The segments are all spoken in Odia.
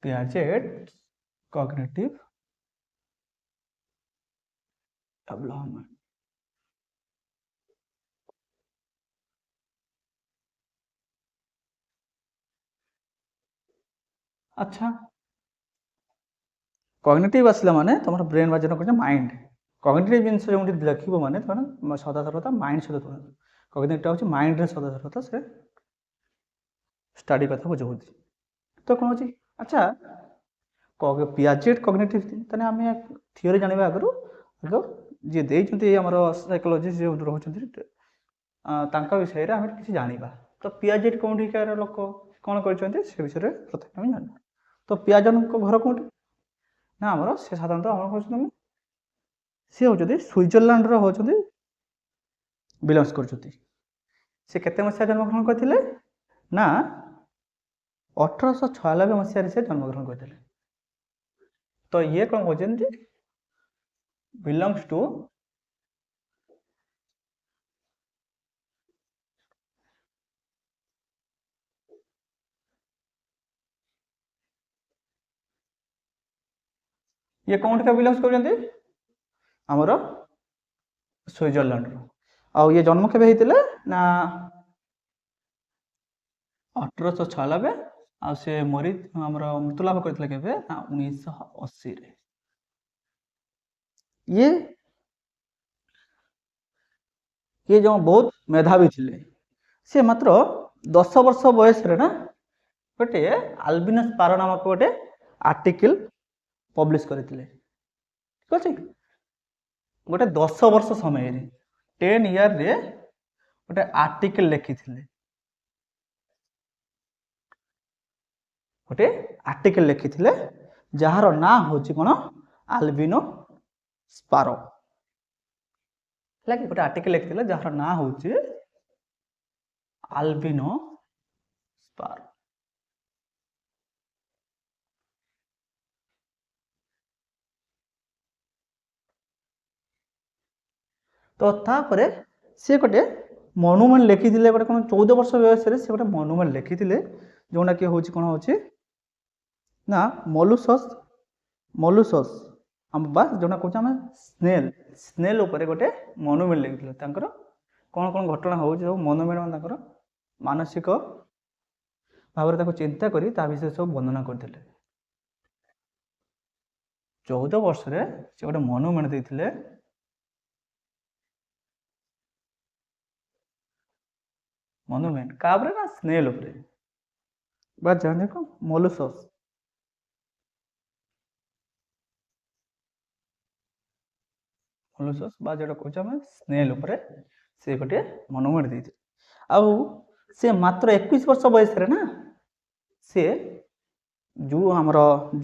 Piaget's cognitive development. अच्छा कॉग्निटिव आसला माने तुम ब्रेन बाजन कर माइंड कॉग्निटिव जिन जो लिखो माने तुम सदासरता माइंड सहित तुलना कॉग्निटिव हूँ माइंड सदासरता से स्टडी कथा बुझाऊँ तो कौन हो अच्छा पियाजेट कॉग्निटिव ताने आम थियोरी जाना आगु आग जी देते आम साइकोलोजी जो रोचे विषय आम किसी जाना तो पियाजेट कौटिकार लोक कौन कर विषय प्रथम आम जाना तो पियाजन घर कौटी ना आमर से साधारणतः आम कौन सी हूँ स्विट्जरलैंड होती बिलंग्स कर मसीहा जन्मग्रहण करते ना 1896 मसीह से जन्मग्रहण करते तो ये कौन कहते बिलंग्स टू ये कौन का बिलंग्स कर आमर स्विट्जरलैंड आउ ये जन्म केबे हेतिले ना 1896 आ से मरी आमर मृत्यु लाभ करथिले केबे ना 1980 रे ये जो बहुत मेधावी थिले से मात्र 10 वर्ष बयस रे ना गोटे अल्बिनस पारो नामक गोटे आर्टिकल पब्लिश करथिले ठीक अछि गोटे 10 वर्ष समय रे 10 इयर रे गोटे आर्टिकल लिखिथिले गोटे आर्टिकल लिखिथिले जार ना होची कोन अल्बिनो स्पारो लाइक गोटे आर्टिकल लिखिथिले जार ना होची अल्बिनो स्पारो तो तापरे से गोटे मनुमेंट लिखिथिले गोटे कोन 14 वर्ष बयस रे से गोटे मनुमेंट लिखिथिले जोना कि होची कोन होची ना मोलुसस हम बास जोना कहछ हम स्नेल ऊपर गोटे मनुमेंट लिखिथिले तांकर कोन कोन घटना होची सब मनुमेंट तांकर मानसिक भाव ताको चिंता करी ता विषय सब वर्णना करथिले 14 वर्ष रे से गोटे मनुमेंट देथिले मनुमेंट काबरे ना स्नेल ऊपर बा जाने को मोलुसस बा जो कहछ हम स्नेल ऊपर से गोटे मनुमेंट देथिले आउ से मात्र 21 वर्ष बयस रे ना से जो हमर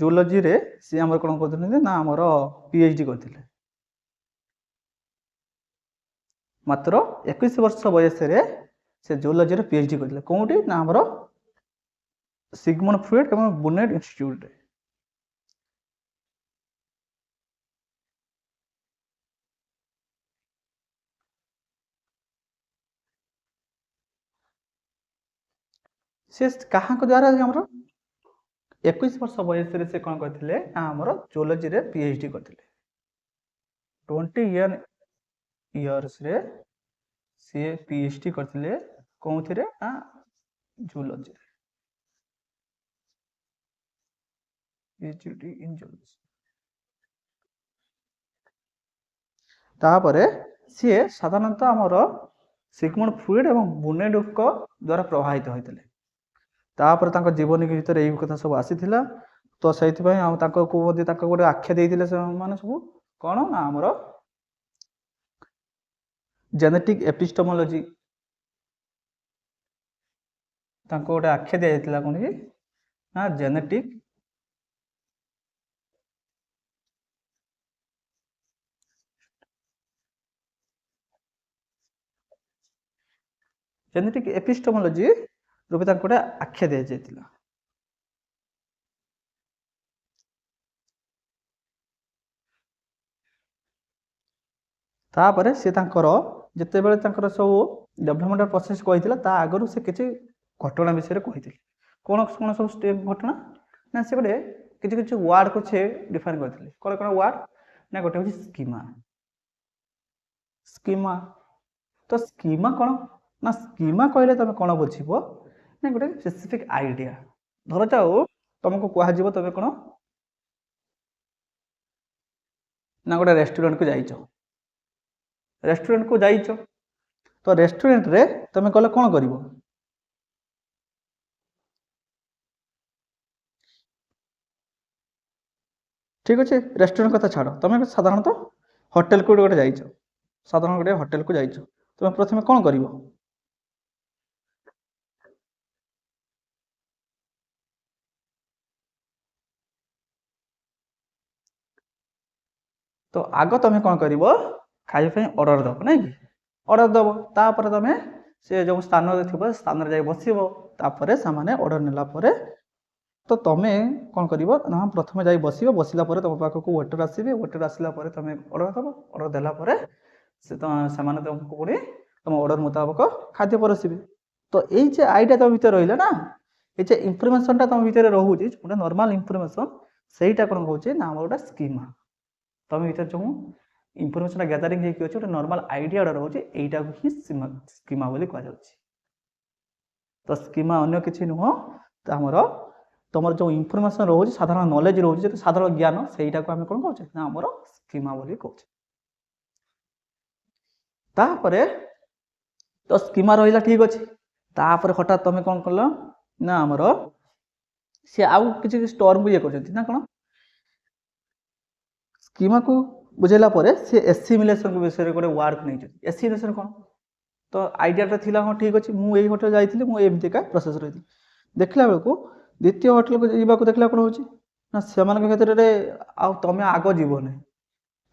जूलॉजी रे से हमर कोन करथिले ना हमर पीएचडी करथिले मात्र 21 वर्ष बयस रे से जूलॉजी रे पीएचडी करथिले कोउटी ना हमर सिगमंड फ्रॉइड एवं बुनेट इंस्टीट्यूट रे से कहाँ को द्वारा हमर 21 वर्ष बयस रे से कोन करथिले ना हमर जूलॉजी रे पीएचडी करथिले 20 इयर्स रे से पीएचडी करथिले कोउथि रे ना जूलॉजी रे पीएचडी इन जूलॉजी तापरे सी साधारणतः आमर सिगमंड फ्रॉइड एवं बुनेट को द्वारा प्रभावित होइतले तापर तांको जीवन के भीतर एही कथा सब आसीथिला तो सहित भाई हम तांको को मध्ये तांको गोटे आख्या देइथिले से माने सब कोन ना हमर जेनेटिक एपिस्टेमोलॉजी तांको गोटे आख्या दे जाइतिला कोन कि ना जेनेटिक एपिस्टेमोलॉजी रूपे तांको गोटे आख्या दे जाइतिला तापर से तांकर जते बेले तांकर सब डेवलपमेंट प्रोसेस कहितिला ता आगरु से किछि घटना विषय रे कहितिले कोन कोन सब स्टेप घटना ନା ସେ ଗୋଟେ କିଛି କିଛି ୱାର୍ଡକୁ ସେ ଡିଫାଇନ୍ କରିଥିଲେ କ'ଣ କ'ଣ ୱାର୍ଡ ନା ଗୋଟେ ହେଉଛି ସ୍କିମା। ସ୍କିମା ତ ସ୍କିମା କ'ଣ ନା ସ୍କିମା କହିଲେ ତମେ କ'ଣ ବୁଝିବ ନା ଗୋଟେ ସ୍ପେସିଫିକ୍ ଆଇଡ଼ିଆ। ଧରାଯାଉ ତମକୁ କୁହାଯିବ ତମେ କ'ଣ ନା ଗୋଟେ ରେଷ୍ଟୁରାଣ୍ଟକୁ ଯାଇଛ ତ ରେଷ୍ଟୁରାଣ୍ଟରେ ତମେ ଗଲେ କ'ଣ କରିବ ଠିକ୍ ଅଛି ରେଷ୍ଟୁରାଣ୍ଟ କଥା ଛାଡ଼ ତମେ ସାଧାରଣତଃ ହୋଟେଲକୁ ଗୋଟେ ଯାଇଛ ସାଧାରଣ ଗୋଟେ ହୋଟେଲକୁ ଯାଇଛ ତମେ ପ୍ରଥମେ କ'ଣ କରିବ ତ ଆଗ ତମେ କ'ଣ କରିବ ଖାଇବା ପାଇଁ ଅର୍ଡ଼ର ଦେବ ନାଇଁ କି ଅର୍ଡ଼ର ଦେବ ତାପରେ ତମେ ସେ ଯେଉଁ ସ୍ଥାନରେ ଥିବ ସେ ସ୍ଥାନରେ ଯାଇ ବସିବ ତାପରେ ସେମାନେ ଅର୍ଡ଼ର ନେଲା ପରେ ତ ତମେ କ'ଣ କରିବ ନା ପ୍ରଥମେ ଯାଇ ବସିବ ବସିଲା ପରେ ତମ ପାଖକୁ ୱେଟର ଆସିବେ ୱେଟର ଆସିଲା ପରେ ତମେ ଅର୍ଡ଼ର ଦେବ ଅର୍ଡ଼ର ଦେଲା ପରେ ସେମାନେ ତମକୁ ପୁଣି ତମ ଅର୍ଡ଼ର ମୁତାବକ ଖାଦ୍ୟ ପରସିବେ ତ ଏଇ ଯେ ଆଇଡ଼ିଆ ତମ ଭିତରେ ରହିଲା ନା ଏଇ ଯେ ଇନଫର୍ମେସନଟା ତମ ଭିତରେ ରହୁଛି ଗୋଟେ ନର୍ମାଲ ଇନଫର୍ମେସନ ସେଇଟା କ'ଣ କହୁଛି ନା ଆମର ଗୋଟେ ସ୍କିମା ତମ ଭିତରେ ଯେଉଁ ଇନଫର୍ମେସନଟା ଗ୍ୟାଦରିଂ ହେଇକି ଅଛି ଗୋଟେ ନର୍ମାଲ ଆଇଡ଼ିଆଟା ରହୁଛି ଏଇଟାକୁ ହିଁ ସ୍କିମା ବୋଲି କୁହାଯାଉଛି ତ ସ୍କିମା ଅନ୍ୟ କିଛି ନୁହଁ ତ ଆମର ତମର ଯେଉଁ ଇନଫର୍ମେସନ ରହୁଛି ସାଧାରଣ ନଲେଜ ରହୁଛି ଯେତେ ସାଧାରଣ ଜ୍ଞାନ ସେଇଟାକୁ ଆମେ କ'ଣ କହୁଛେ ନା ଆମର ସ୍କିମା ବୋଲି କହୁଛେ ତାପରେ ତ ସ୍କିମା ରହିଲା ଠିକ୍ ଅଛି ତାପରେ ହଠାତ୍ ତମେ କ'ଣ କଲ ନା ଆମର ସେ ଆଉ କିଛି ଷ୍ଟର୍ମକୁ ଇଏ କରୁଛନ୍ତି ନା କ'ଣ ସ୍କିମାକୁ ବୁଝେଇଲା ପରେ ସେ ଏସିମିଲେସନ ବିଷୟରେ ଗୋଟେ ୱାର୍ଡକୁ ନେଇଛନ୍ତି ଏସିମିଲେସନ କ'ଣ ତ ଆଇଡ଼ିଆଟା ଥିଲା ହଁ ଠିକ୍ ଅଛି ମୁଁ ଏଇ ହୋଟେଲ ଯାଇଥିଲି ମୁଁ ଏମିତିକା ପ୍ରୋସେସ ରହିଥିଲି ଦେଖିଲା ବେଳକୁ ଦ୍ୱିତୀୟ ହୋଟେଲକୁ ଯିବାକୁ ଦେଖିଲା କ'ଣ ହେଉଛି ନା ସେମାନଙ୍କ କ୍ଷେତ୍ରରେ ଆଉ ତମେ ଆଗ ଯିବନି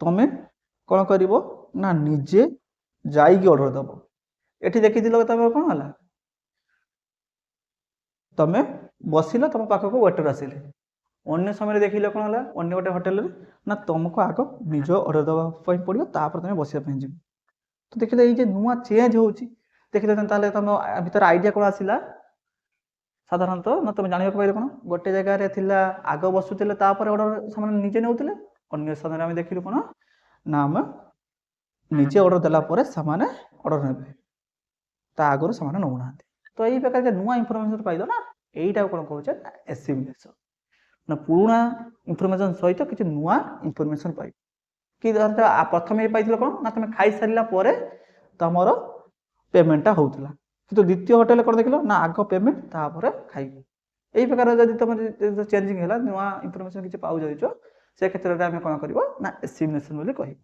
ତମେ କ'ଣ କରିବ ନା ନିଜେ ଯାଇକି ଅର୍ଡ଼ର ଦେବ ଏଠି ଦେଖିଥିଲ ତମେ କ'ଣ ହେଲା ତମେ ବସିଲ ତମ ପାଖକୁ ୱେଟର ଆସିଲେ ଅନ୍ୟ ସମୟରେ ଦେଖିଲେ କ'ଣ ହେଲା ଅନ୍ୟ ଗୋଟେ ହୋଟେଲରେ ନା ତମକୁ ଆଗ ନିଜ ଅର୍ଡ଼ର ଦେବା ପାଇଁ ପଡ଼ିବ ତାପରେ ତମେ ବସିବା ପାଇଁ ଯିବ ତ ଦେଖିଲେ ଏଇ ଯେ ନୂଆ ଚେଞ୍ଜ ହେଉଛି ଦେଖିଲେ ତାହେଲେ ତମ ଭିତରେ ଆଇଡ଼ିଆ କ'ଣ ଆସିଲା ସାଧାରଣତଃ ନା ତମେ ଜାଣିବାକୁ ପାଇଲେ କ'ଣ ଗୋଟେ ଜାଗାରେ ଥିଲା ଆଗ ବସୁଥିଲେ ତାପରେ ଅର୍ଡ଼ର ସେମାନେ ନିଜେ ନେଉଥିଲେ ଅନ୍ୟ ସ୍ଥାନରେ ଆମେ ଦେଖିଲୁ କ'ଣ ନା ଆମେ ନିଜେ ଅର୍ଡ଼ର ଦେଲା ପରେ ସେମାନେ ଅର୍ଡ଼ର ନେବେ ତା ଆଗରୁ ସେମାନେ ନେଉନାହାନ୍ତି ତ ଏଇ ପ୍ରକାର ଯେ ନୂଆ ଇନଫର୍ମେସନ ପାଇଲ ନା ଏଇଟାକୁ କ'ଣ କହୁଛେ ନା ଏସିମିଲେସନ ନା ପୁରୁଣା ଇନଫର୍ମେସନ ସହିତ କିଛି ନୂଆ ଇନଫର୍ମେସନ ପାଇବ କି ପ୍ରଥମେ ପାଇଥିଲ କ'ଣ ନା ତମେ ଖାଇସାରିଲା ପରେ ତମର ପେମେଣ୍ଟଟା ହେଉଥିଲା କିନ୍ତୁ ଦ୍ୱିତୀୟ ହୋଟେଲରେ କ'ଣ ଦେଖିଲ ନା ଆଗ ପେମେଣ୍ଟ ତାପରେ ଖାଇବ ଏଇ ପ୍ରକାର ଯଦି ତମେ ଚେଞ୍ଜିଂ ହେଲା ନୂଆ ଇନଫର୍ମେସନ କିଛି ପାଉଯାଇଛ ସେ କ୍ଷେତ୍ରରେ ଆମେ କ'ଣ କରିବ ନା ଏସିମିଲେସନ ବୋଲି କହିବ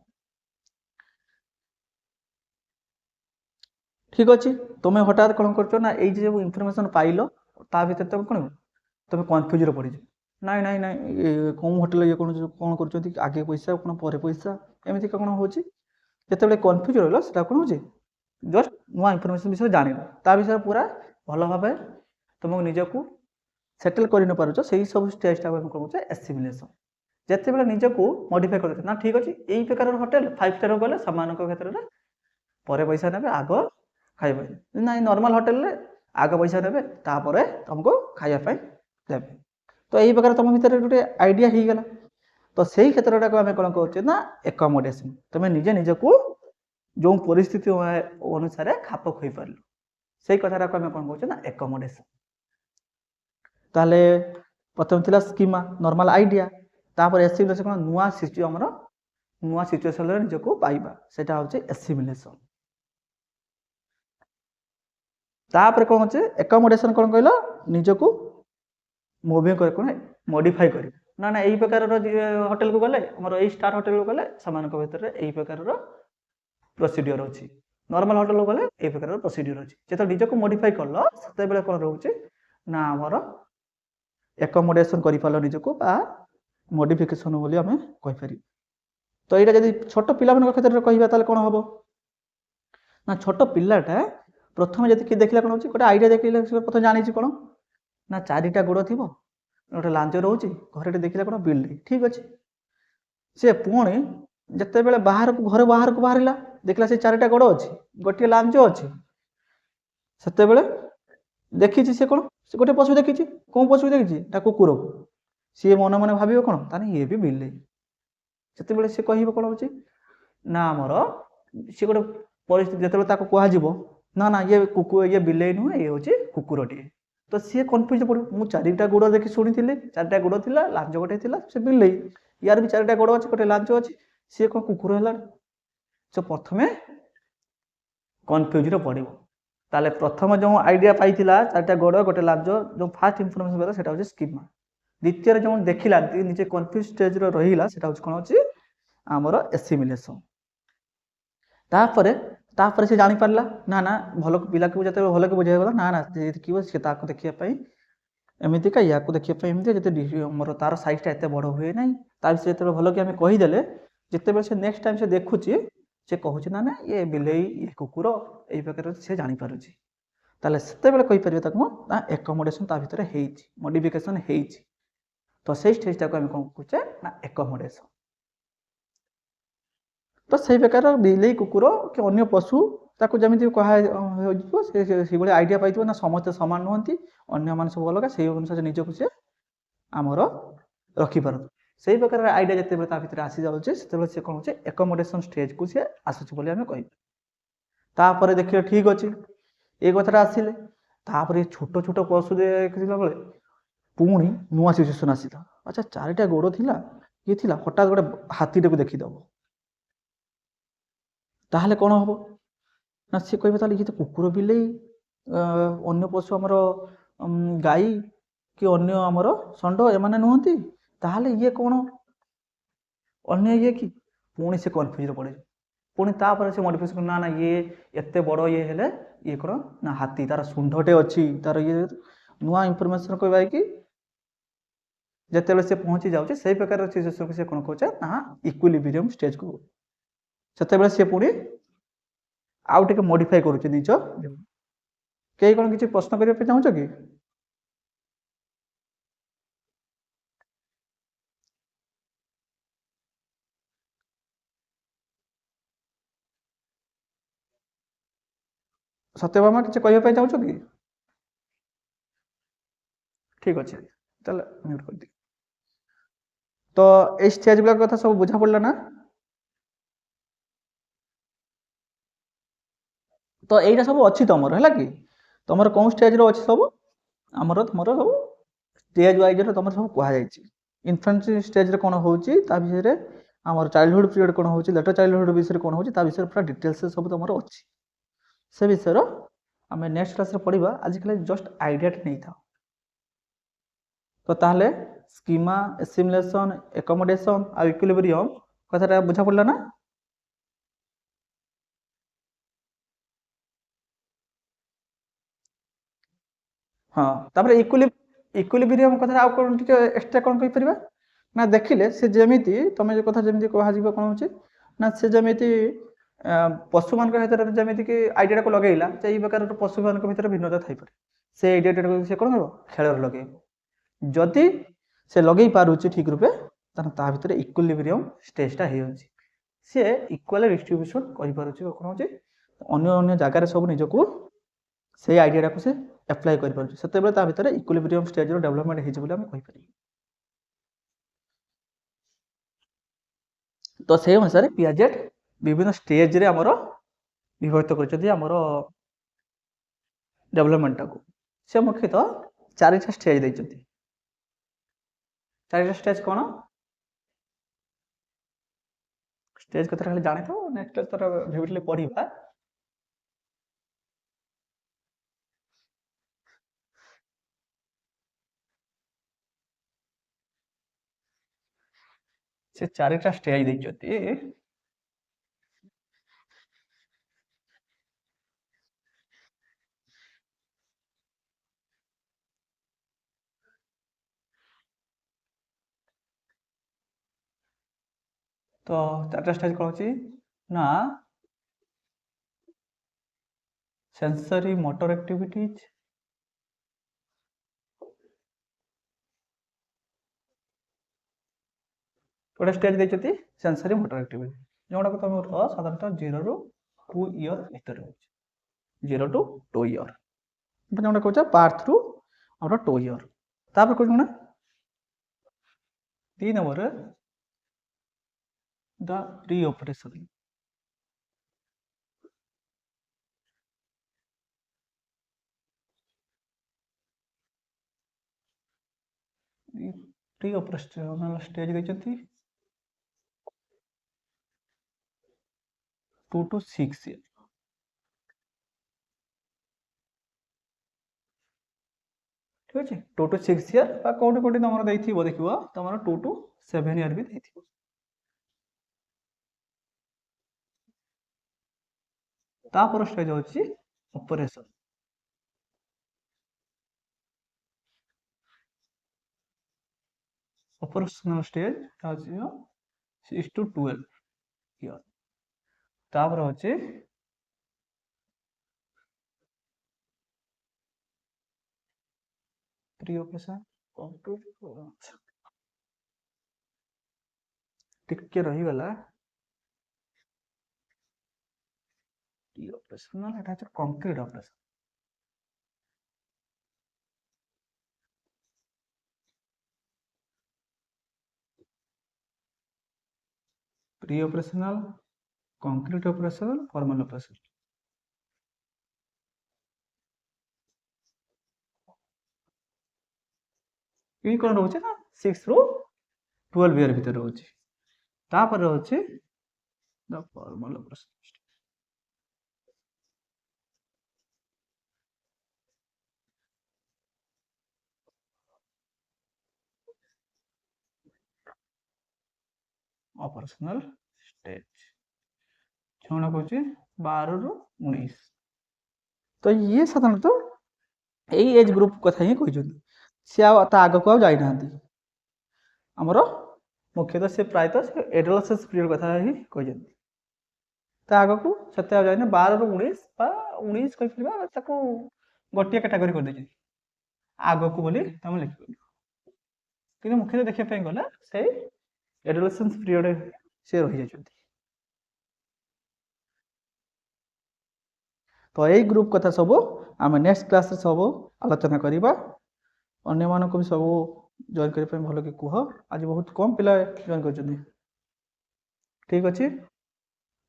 ଠିକ୍ ଅଛି ତମେ ହଠାତ୍ କ'ଣ କରୁଛ ନା ଏଇ ଯେଉଁ ଇନଫର୍ମେସନ ପାଇଲ ତା ଭିତରେ ତମେ କ'ଣ ତମେ କନଫ୍ୟୁଜରେ ପଡ଼ିଯିବ ନାଇଁ ନାଇଁ ନାଇଁ କେଉଁ ହୋଟେଲ ଇଏ କ'ଣ କରୁଛନ୍ତି ଆଗେ ପଇସା କ'ଣ ପରେ ପଇସା ଏମିତିକା କ'ଣ ହେଉଛି ଯେତେବେଳେ କନଫ୍ୟୁଜ ରହିଲ ସେଟା କ'ଣ ହେଉଛି ଜଷ୍ଟ ନୂଆ ଇନଫର୍ମେସନ ବିଷୟରେ ଜାଣିଲ ତା ବିଷୟରେ ପୁରା ଭଲ ଭାବେ ତୁମକୁ ନିଜକୁ ସେଟେଲ୍ କରି ନ ପାରୁଛ ସେଇ ସବୁ ଷ୍ଟେଜ୍ଟାକୁ ଆମେ କ'ଣ କହୁଛେ ଏସିମିଲେସନ ଯେତେବେଳେ ନିଜକୁ ମଡିଫାଏ କରୁଛ ନା ଠିକ୍ ଅଛି ଏଇ ପ୍ରକାରର ହୋଟେଲ 5 ଷ୍ଟାର ଗଲେ ସେମାନଙ୍କ କ୍ଷେତ୍ରରେ ପରେ ପଇସା ନେବେ ଆଗ ଖାଇବା ନାଇଁ ନର୍ମାଲ ହୋଟେଲରେ ଆଗ ପଇସା ନେବେ ତାପରେ ତୁମକୁ ଖାଇବା ପାଇଁ ଦେବେ ତ ଏଇ ପ୍ରକାର ତୁମ ଭିତରେ ଗୋଟେ ଆଇଡ଼ିଆ ହେଇଗଲା ତ ସେଇ କ୍ଷେତ୍ରଟାକୁ ଆମେ କ'ଣ କହୁଛେ ନା ଏକମୋଡେସନ ତୁମେ ନିଜେ ନିଜକୁ ଯେଉଁ ପରିସ୍ଥିତି ଅନୁସାରେ ଖାପ ଖୁଆଇପାରିଲ ସେଇ କଥାଟାକୁ ଆମେ କ'ଣ କହୁଛେ ନା ଏକମୋଡେସନ ତାହେଲେ ପ୍ରଥମେ ଥିଲା ସ୍କିମା ନର୍ମାଲ ଆଇଡ଼ିଆ ତାପରେ ଏସିମିଲେସନ କ'ଣ ଆମର ନୂଆ ସିଚୁଏସନରେ ନିଜକୁ ପାଇବା ସେଇଟା ହେଉଛି ଏସିମିଲେସନ ତାପରେ କ'ଣ ହେଉଛି ଏକମୋଡେସନ କ'ଣ କହିଲ ନିଜକୁ ମୁଭିଂ କରି କ'ଣ ମଡିଫାଇ କରିବେ ନା ନା ଏଇ ପ୍ରକାରର ହୋଟେଲକୁ ଗଲେ ଆମର ଏଇ ଷ୍ଟାର ହୋଟେଲକୁ ଗଲେ ସେମାନଙ୍କ ଭିତରେ ଏଇ ପ୍ରକାରର ପ୍ରୋସିଡିଓର ଅଛି ନର୍ମାଲ ହୋଟେଲକୁ ଗଲେ ଏଇ ପ୍ରକାରର ପ୍ରୋସିଡିଓର ଅଛି ଯେତେବେଳେ ନିଜକୁ ମଡିଫାଇ କଲ ସେତେବେଳେ କ'ଣ ରହୁଛି ନା ଆମର ଏକମୋଡେସନ କରିପାରିଲ ନିଜକୁ ବା ମଡିଫିକେସନ ବୋଲି ଆମେ କହିପାରିବା ତ ଏଇଟା ଯଦି ଛୋଟ ପିଲାମାନଙ୍କ କ୍ଷେତ୍ରରେ କହିବା ତାହେଲେ କ'ଣ ହେବ ନା ଛୋଟ ପିଲାଟା ପ୍ରଥମେ ଯଦି ଦେଖିଲା କ'ଣ ହେଉଛି ଗୋଟେ ଆଇଡ଼ିଆ ଦେଖିଲେ ପ୍ରଥମେ ଜାଣିଛି କ'ଣ ନା 4ଟା ଗୋଡ଼ ଥିବ ଗୋଟେ ଲାଞ୍ଜ ରହୁଛି ଘରେ ଦେଖିଲା କ'ଣ ବିଲ୍ଡିଂ ଠିକ୍ ଅଛି ସେ ପୁଣି ଯେତେବେଳେ ଘର ବାହାରକୁ ବାହାରିଲା ଦେଖିଲା ସେ 4ଟା ଗୋଡ଼ ଅଛି ଗୋଟିଏ ଲାଞ୍ଜ ଅଛି ସେତେବେଳେ ଦେଖିଛି ସେ କ'ଣ ସେ ଗୋଟେ ପଶୁ ଦେଖିଛି କେଉଁ ପଶୁ ଦେଖିଛି ନା କୁକୁରକୁ ସିଏ ମନେ ମନେ ଭାବିବ କ'ଣ ତାହେଲେ ଇଏ ବି ବିଲେଇ। ସେତେବେଳେ ସେ କହିବ କ'ଣ ହେଉଛି ନା ଆମର ସିଏ ଗୋଟେ ପରିସ୍ଥିତି ଯେତେବେଳେ ତାକୁ କୁହାଯିବ ନା ନା ଇଏ ବିଲେଇ ନୁହେଁ, ଇଏ ହେଉଛି କୁକୁରଟିଏ। ତ ସିଏ କନଫ୍ୟୁଜ୍ ପଡ଼ିବ, ମୁଁ ଚାରିଟା ଗୋଡ଼ ଦେଖି ଶୁଣିଥିଲି, ଚାରିଟା ଗୋଡ଼ ଥିଲା, ଲାଞ୍ଜ ଗୋଟେ ଥିଲା, ସେ ବିଲେଇ। ୟାର ବି ଚାରିଟା ଗୋଡ଼ ଅଛି, ଗୋଟେ ଲାଞ୍ଜ ଅଛି, ସିଏ କ'ଣ କୁକୁର ହେଲାଣି? ସେ ପ୍ରଥମେ କନଫ୍ୟୁଜ୍ରେ ପଡ଼ିବ। ତାହେଲେ ପ୍ରଥମ ଯେଉଁ ଆଇଡ଼ିଆ ପାଇଥିଲା ଚାରିଟା ଗୋଡ଼ ଗୋଟେ ଲାଞ୍ଜ, ଯେଉଁ ଫାର୍ଷ୍ଟ ଇନଫର୍ମେସନ୍ ପାଇଲା ସେଇଟା ହେଉଛି ସ୍କିମା। ଦ୍ୱିତୀୟରେ ଯେଉଁ ଦେଖିଲା ନିଜେ କନଫ୍ୟୁଜ୍ ଷ୍ଟେଜ୍ରେ ରହିଲା ସେଇଟା ହେଉଛି କ'ଣ ଅଛି ଆମର ଏସିମିଲେସନ୍। ତାପରେ ସେ ଜାଣିପାରିଲା ନା ନା ଭଲ ପିଲାକୁ ଯେତେବେଳେ ଭଲକି ବୁଝାଇଗଲା ନା ନା ସେ ଦେଖିବ ସେ ତାକୁ ଦେଖିବା ପାଇଁ ଏମିତିକା, ୟାକୁ ଦେଖିବା ପାଇଁ ଏମିତି, ଯେତେ ଆମର ତାର ସାଇଜ୍ଟା ଏତେ ବଡ଼ ହୁଏ ନାହିଁ। ତା ବିଷୟରେ ଯେତେବେଳେ ଭଲକି ଆମେ କହିଦେଲେ, ଯେତେବେଳେ ସେ ନେକ୍ସଟ ଟାଇମ୍ ସେ ଦେଖୁଛି ସେ କହୁଛି ନା ନା ଇଏ ବିଲେଇ, ଇଏ କୁକୁର, ଏଇ ପ୍ରକାର ସେ ଜାଣିପାରୁଛି। ତାହେଲେ ସେତେବେଳେ କହିପାରିବେ ତାକୁ ନା ଏକୋମୋଡେସନ୍ ତା ଭିତରେ ହେଇଛି, ମଡିଫିକେସନ୍ ହେଇଛି। ତ ସେଇ ଷ୍ଟେଜ୍ଟାକୁ ଆମେ କ'ଣ କହୁଛେ ନା ଏକୋମୋଡେସନ୍। ତ ସେଇ ପ୍ରକାର ବିଲେଇ, କୁକୁର କି ଅନ୍ୟ ପଶୁ ତାକୁ ଯେମିତି କୁହାଯିବ ସେଇଭଳି ଆଇଡ଼ିଆ ପାଇଥିବ ନା ସମସ୍ତେ ସମାନ ନୁହନ୍ତି, ଅନ୍ୟମାନେ ସବୁ ଅଲଗା, ସେଇ ଅନୁସାରେ ନିଜକୁ ସେ ଆମର ରଖିପାରନ୍ତି। ସେଇ ପ୍ରକାର ଆଇଡ଼ିଆ ଯେତେବେଳେ ତା ଭିତରେ ଆସିଯାଉଛି ସେତେବେଳେ ସେ କ'ଣ ହେଉଛି ଏକୋମୋଡେସନ୍ ଷ୍ଟେଜ୍କୁ ସେ ଆସୁଛି ବୋଲି ଆମେ କହିବା। ତାପରେ ଦେଖିଲେ ଠିକ୍ ଅଛି ଏଇ କଥାଟା ଆସିଲେ, ତାପରେ ଛୋଟ ଛୋଟ ପଶୁ ଦେଖିଲା ବେଳେ ପୁଣି ନୂଆ ସିଚୁଏସନ୍ ଆସିଲା। ଆଚ୍ଛା ଚାରିଟା ଗୋଡ଼ ଥିଲା, ଇଏ ଥିଲା, ହଠାତ୍ ଗୋଟେ ହାତୀଟାକୁ ଦେଖିଦେବ, ତାହେଲେ କ'ଣ ହେବ ନା ସିଏ କହିବେ ତାହେଲେ ଇଏ ତ କୁକୁର, ବିଲେଇ, ଅନ୍ୟ ପଶୁ ଆମର ଗାଈ କି ଅନ୍ୟ ଆମର ଷଣ୍ଢ ଏମାନେ ନୁହନ୍ତି, ତାହେଲେ ଇଏ କ'ଣ ଅନ୍ୟ ଇଏ କି? ପୁଣି ସେ କନଫ୍ୟୁଜ୍ରେ ପଡ଼ିଯିବ। ପୁଣି ତାପରେ ସେ ମଡିଫିକେସନ୍ ନା ନା ଇଏ ଏତେ ବଡ଼ ଇଏ ହେଲେ ଇଏ କ'ଣ ନା ହାତୀ, ତାର ଶୁଣ୍ଢଟେ ଅଛି, ତାର ଇଏ ନୂଆ ଇନଫର୍ମେସନ୍ କହିବା କି ଯେତେବେଳେ ସେ ପହଞ୍ଚି ଯାଉଛି ସେଇ ପ୍ରକାର ସିଚୁଏସନ୍କୁ ସେ କ'ଣ କହୁଛେ ନା ଇକ୍ୱିଲିବ୍ରିୟମ୍ ଷ୍ଟେଜ୍କୁ। ସେତେବେଳେ ସେ ପୁଣି ଆଉ ଟିକେ ମଡିଫାଏ କରୁଛି ନିଜ। କେହି କ'ଣ କିଛି ପ୍ରଶ୍ନ କରିବା ପାଇଁ ଚାହୁଁଛ କି? ସତ୍ୟଭାମା କିଛି କହିବା ପାଇଁ ଚାହୁଁଛ କି? ଠିକ୍ ଅଛି, ତାହେଲେ ମ୍ୟୁଟ୍ କରିଦିଅ। ତ ଏଇ ଷ୍ଟେଜ୍ ଗୁଡ଼ାକ କଥା ସବୁ ବୁଝା ପଡ଼ିଲା ନା? ତ ଏଇଟା ସବୁ ଅଛି ତମର, ହେଲା କି ତମର କେଉଁ ଷ୍ଟେଜ୍ରେ ଅଛି ସବୁ ଆମର, ତମର ସବୁ ଷ୍ଟେଜ୍ ୱାଇଜ୍ରେ ତମର ସବୁ କୁହାଯାଇଛି। ଇନଫାନ୍ସି ଷ୍ଟେଜ୍ରେ କ'ଣ ହେଉଛି, ତା ବିଷୟରେ ଆମର ଚାଇଲ୍ଡହୁଡ୍ ପିରିୟଡ଼ କ'ଣ ହେଉଛି, ଲେଟର୍ ଚାଇଲ୍ଡହୁଡ୍ ବିଷୟରେ କ'ଣ ହେଉଛି, ତା ବିଷୟରେ ପୁରା ଡିଟେଲ୍ସରେ ସବୁ ତମର ଅଛି। ସେ ବିଷୟରେ ଆମେ ନେକ୍ସଟ କ୍ଲାସ୍ରେ ପଢ଼ିବା। ଆଜିକାଲି ଜଷ୍ଟ ଆଇଡ଼ିଆଟେ ନେଇଥାଉ। ତ ତାହେଲେ ସ୍କିମା, ଏସିମିଲେସନ୍, ଏକୋମୋଡେସନ୍ ଆଉ ଇକ୍ୱିଲିବ୍ରିୟମ୍ କଥାଟା ବୁଝା ପଡ଼ିଲା ନା? ହଁ, ତାପରେ ଇକ୍ୱିଲିବ୍ରିୟମ୍ କଥାରେ ଆଉ କ'ଣ ଟିକେ ଏକ୍ସଟ୍ରା କ'ଣ କହିପାରିବା ନା? ଦେଖିଲେ ସେ ଯେମିତି ତମେ ଯେ କଥା ଯେମିତି କୁହାଯିବ କ'ଣ ହେଉଛି ନା ସେ ଯେମିତି ପଶୁମାନଙ୍କ ଭିତରେ ଯେମିତିକି ଆଇଡ଼ିଆଟାକୁ ଲଗେଇଲା ଯେ ଏଇ ପ୍ରକାର ପଶୁମାନଙ୍କ ଭିତରେ ଭିନ୍ନତା ଥାଇପାରେ, ସେ ଆଇଡ଼ିଆଟାକୁ ସେ କ'ଣ କରିବ ଖେଳରେ ଲଗେଇବ। ଯଦି ସେ ଲଗେଇ ପାରୁଛି ଠିକ୍ ରୂପେ ତାହେଲେ ତା ଭିତରେ ଇକ୍ୱିଲିବ୍ରିୟମ୍ ଷ୍ଟେଜ୍ଟା ହେଇଯାଉଛି। ସିଏ ଇକ୍ୱାଲ୍ ଡିଷ୍ଟ୍ରିବ୍ୟୁସନ୍ କରିପାରୁଛି, କ'ଣ ହେଉଛି ଅନ୍ୟ ଅନ୍ୟ ଜାଗାରେ ସବୁ ନିଜକୁ ସେଇ ଆଇଡ଼ିଆଟାକୁ ସେ ଆପ୍ଲାଏ କରିପାରୁଛି। ସେତେବେଳେ ତା ଭିତରେ ଇକ୍ୱିଲିବ୍ରିୟମ୍ ଷ୍ଟେଜ୍ର ଡେଭଲପମେଣ୍ଟ ହେଇଛି ବୋଲି ଆମେ କହିପାରିବୁ। ତ ସେଇ ଅନୁସାରେ ପିଆଜେଟ୍ ବିଭିନ୍ନ ଷ୍ଟେଜ୍ରେ ଆମର ବିଭକ୍ତ କରିଛନ୍ତି ଆମର ଡେଭଲପମେଣ୍ଟଟାକୁ। ସେ ମୁଖ୍ୟତଃ ଚାରିଟା ଷ୍ଟେଜ୍ ଦେଇଛନ୍ତି। ଚାରିଟା ଷ୍ଟେଜ୍ କ'ଣ? ଷ୍ଟେଜ୍ କଥାଟା ଖାଲି ଜାଣିଥାଉ, ନେକ୍ସଟ ଥର ଭିଭିଡଲି ପଢ଼ିବା। ସେ ଚାରିଟା ଷ୍ଟେଜ୍ ଦେଇଛନ୍ତି। ତ ଚାରିଟା ଷ୍ଟେଜ୍ କ'ଣ ଅଛି ନା ସେନ୍ସରି ମୋଟର ଆକ୍ଟିଭିଟିଜ୍, ଗୋଟେ ଷ୍ଟେଜ୍ ଦେଇଛନ୍ତି ସେନ୍ସରି ମୋଟର ଆକ୍ଟିଭିଟି, ଯେଉଁଟାକୁ ତମର ସାଧାରଣତଃ 0 ରୁ 2 ଇୟର୍ ଭିତରେ ହେଉଛି, 0 to 2 ଇୟର୍, ଯେଉଁଟା କହୁଛ ପାର୍ଟ ଥ୍ରୁ ଆମର 2 ଇୟର୍। ତାପରେ କହୁଛୁ ନା 3 number the pre operation pre operational stage देखते 2 to 6 year ठीक अच्छे 2 to 6 year कौटी कौटी तुम देखो तुम 2 to 7 year भी देखो तापर स्टेज होची operation operational stage 6 to 12 year तापर होची प्री ऑपरेशन टिके रही गला प्री ऑपरेशनल एटा concrete operation pre operational concrete operation formal operation ये कौन रोचे ना 6 ରୁ 12 ईयर भीतर रोचे तापर रोचे the formal operation operational stage छुणा कहूँ 12 ରୁ 19 तो ये साधारणतः यही एज ग्रुप कथा ही कहते सी आग को जाना आमर मुख्यतः से प्रायतः एडोलसेंस पीरियड कथा ही कहते आग को से जाए 12 ରୁ 19 19 कह गोटे कैटेगरी कर दे आग को बोली तुम लिख कि मुख्यतः देखा गला से एडोलसेंस पीरियड से रही जाती तो यही ग्रुप कथा सब आम नेक्स्ट क्लास सब आलोचना करवा अन्य मानक भी सब जॉइन करने भल कि कह आज बहुत कम पिला जॉइन कर ठीक अच्छे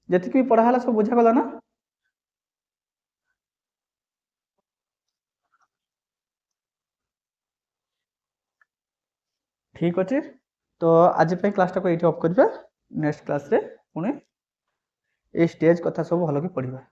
जी भी पढ़ाला सब बुझागला ना ठीक अच्छे तो आज क्लासटा को ये अफ करवा नेक्स्ट क्लास रे पुणी ए स्टेज कथा सब भल कि पढ़ा।